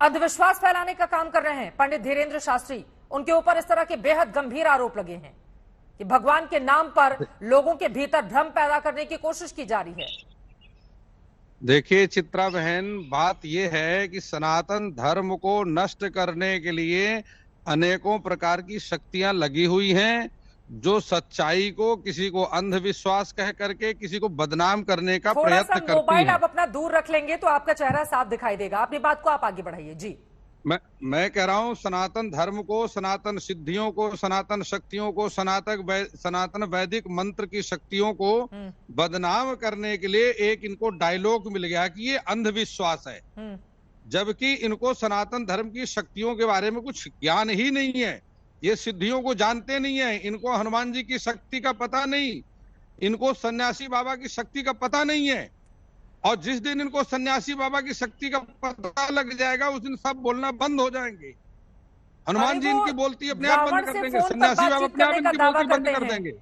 अंधविश्वास फैलाने का काम कर रहे हैं पंडित धीरेन्द्र शास्त्री। उनके ऊपर इस तरह के बेहद गंभीर आरोप लगे हैं कि भगवान के नाम पर लोगों के भीतर भ्रम पैदा करने की कोशिश की जा रही है। देखिए चित्रा बहन, बात यह है कि सनातन धर्म को नष्ट करने के लिए अनेकों प्रकार की शक्तियां लगी हुई हैं, जो सच्चाई को किसी को अंधविश्वास कह करके किसी को बदनाम करने का प्रयत्न करती हैं। मोबाइल आप अपना दूर रख लेंगे तो आपका चेहरा साफ दिखाई देगा। अपनी बात को आप आगे बढ़ाइए जी। मैं कह रहा हूं, सनातन धर्म को, सनातन सिद्धियों को, सनातन शक्तियों को, सनातन वैदिक मंत्र की शक्तियों को बदनाम करने के लिए एक इनको डायलॉग मिल गया कि ये अंधविश्वास है, जबकि इनको सनातन धर्म की शक्तियों के बारे में कुछ ज्ञान ही नहीं है। ये सिद्धियों को जानते नहीं है, इनको हनुमान जी की शक्ति का पता नहीं, इनको सन्यासी बाबा की शक्ति का पता नहीं है। और जिस दिन इनको सन्यासी बाबा की शक्ति का पता लग जाएगा उस दिन सब बोलना बंद हो जाएंगे। हनुमान जी इनकी बोलती अपने आप बंद कर देंगे, सन्यासी बाबा अपने आप इनकी बोलती बंद कर देंगे।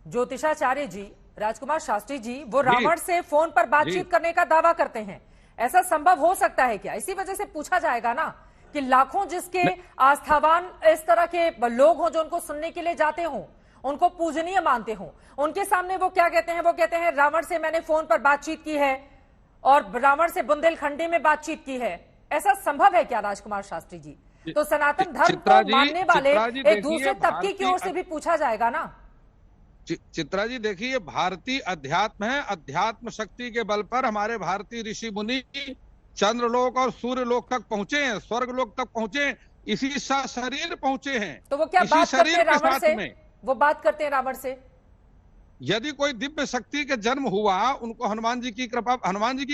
ज्योतिषाचार्य जी, राजकुमार शास्त्री जी, वो रावण से फोन पर बातचीत करने का दावा करते हैं। ऐसा संभव हो सकता है क्या? इसी वजह से पूछा जाएगा ना कि लाखों जिसके आस्थावान इस तरह के लोग हों जो उनको सुनने के लिए जाते हों, उनको पूजनीय मानते हों, उनके सामने वो क्या कहते हैं? वो कहते हैं रावण से मैंने फोन पर बातचीत की है और रावण से बुंदेलखंडी में बातचीत की है। ऐसा संभव है क्या राजकुमार शास्त्री जी? तो सनातन धर्म को मानने वाले एक दूसरे तबके की ओर से भी पूछा जाएगा ना। चित्रा जी देखिए, भारतीय अध्यात्म है, अध्यात्म शक्ति के बल पर हमारे भारतीय ऋषि मुनि चंद्रलोक और सूर्यलोक तक पहुंचे हैं, स्वर्गलोक तक पहुंचे, इसी शरीर पहुंचे हैं। तो वो क्या बात करते हैं रावण से? वो बात करते हैं रावण से। यदि कोई दिव्य शक्ति के जन्म हुआ, उनको हनुमान जी की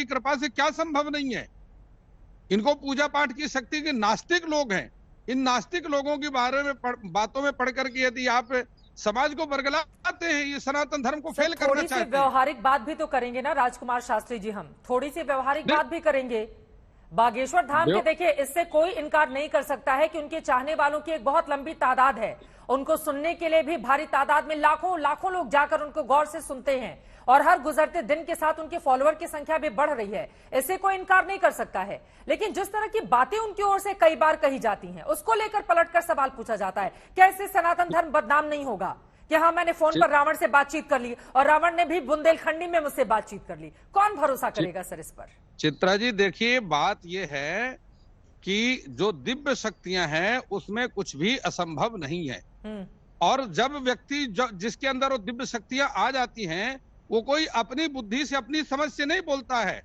कृपा से क्या संभव नहीं है? इनको पूजा पाठ की शक्ति के नास्तिक लोग हैं। इन नास्तिक लोगों के बारे में बातों में पढ़ करके यदि आप समाज को बरगलाते हैं, ये सनातन धर्म को फेल करना चाहते हैं। व्यवहारिक बात भी तो करेंगे ना राजकुमार शास्त्री जी, हम थोड़ी सी व्यवहारिक बात भी करेंगे। बागेश्वर धाम के देखिए, इससे कोई इनकार नहीं कर सकता है कि उनके चाहने वालों की एक बहुत लंबी तादाद है। उनको सुनने के लिए भी भारी तादाद में लाखों लोग जाकर उनको गौर से सुनते हैं और हर गुजरते दिन के साथ उनके फॉलोअर की संख्या भी बढ़ रही है। इससे कोई इनकार नहीं कर सकता है। लेकिन जिस तरह की बातें उनकी ओर से कई बार कही जाती हैं, उसको लेकर पलटकर सवाल पूछा जाता है, क्या इससे सनातन धर्म बदनाम नहीं होगा कि हाँ मैंने फोन पर रावण से बातचीत कर ली और रावण ने भी बुंदेलखंडी में मुझसे बातचीत कर ली? कौन भरोसा करेगा सर इस पर? चित्रा जी देखिए, बात यह है कि जो दिव्य शक्तियां हैं उसमें कुछ भी असंभव नहीं है। और जब व्यक्ति जिसके अंदर वो दिव्य शक्तियां आ जाती हैं, वो कोई अपनी बुद्धि से, अपनी समझ से नहीं बोलता है,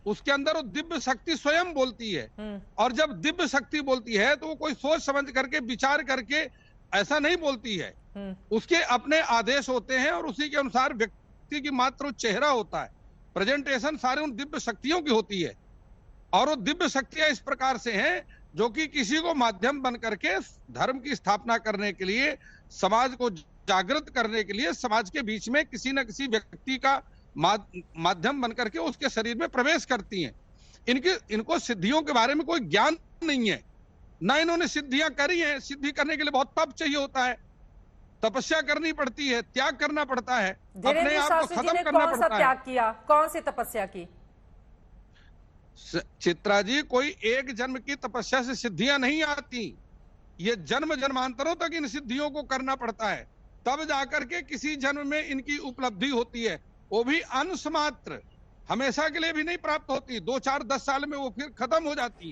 उसके अंदर वो दिव्य शक्ति स्वयं बोलती है। और जब दिव्य शक्ति बोलती है तो वो कोई सोच समझ करके, विचार करके ऐसा नहीं बोलती है। उसके अपने आदेश होते हैं और उसी के अनुसार व्यक्ति की मात्र चेहरा होता है, प्रेजेंटेशन सारे उन दिव्य शक्तियों की होती है। और वो दिव्य शक्तियां इस प्रकार से हैं जो कि किसी को माध्यम बन करके धर्म की स्थापना करने के लिए, समाज को जागृत करने के लिए, समाज के बीच में किसी न किसी व्यक्ति का माध्यम बन करके उसके शरीर में प्रवेश करती हैं। इनको सिद्धियों के बारे में कोई ज्ञान नहीं है, ना इन्होंने सिद्धियां करी हैं। सिद्धि करने के लिए बहुत तप चाहिए होता है, तपस्या करनी पड़ती है, त्याग करना पड़ता है, अपने आप को खत्म करना पड़ता है। त्याग किया? कौन सी तपस्या की? चित्रा जी, कोई एक जन्म की तपस्या से सिद्धियां नहीं आती, ये जन्म जन्मांतरों तक इन सिद्धियों को करना पड़ता है, तब जाकर के किसी जन्म में इनकी उपलब्धि होती है। वो भी अंश मात्र, हमेशा के लिए भी नहीं प्राप्त होती, 2, 4, 10 साल में वो फिर खत्म हो जाती है।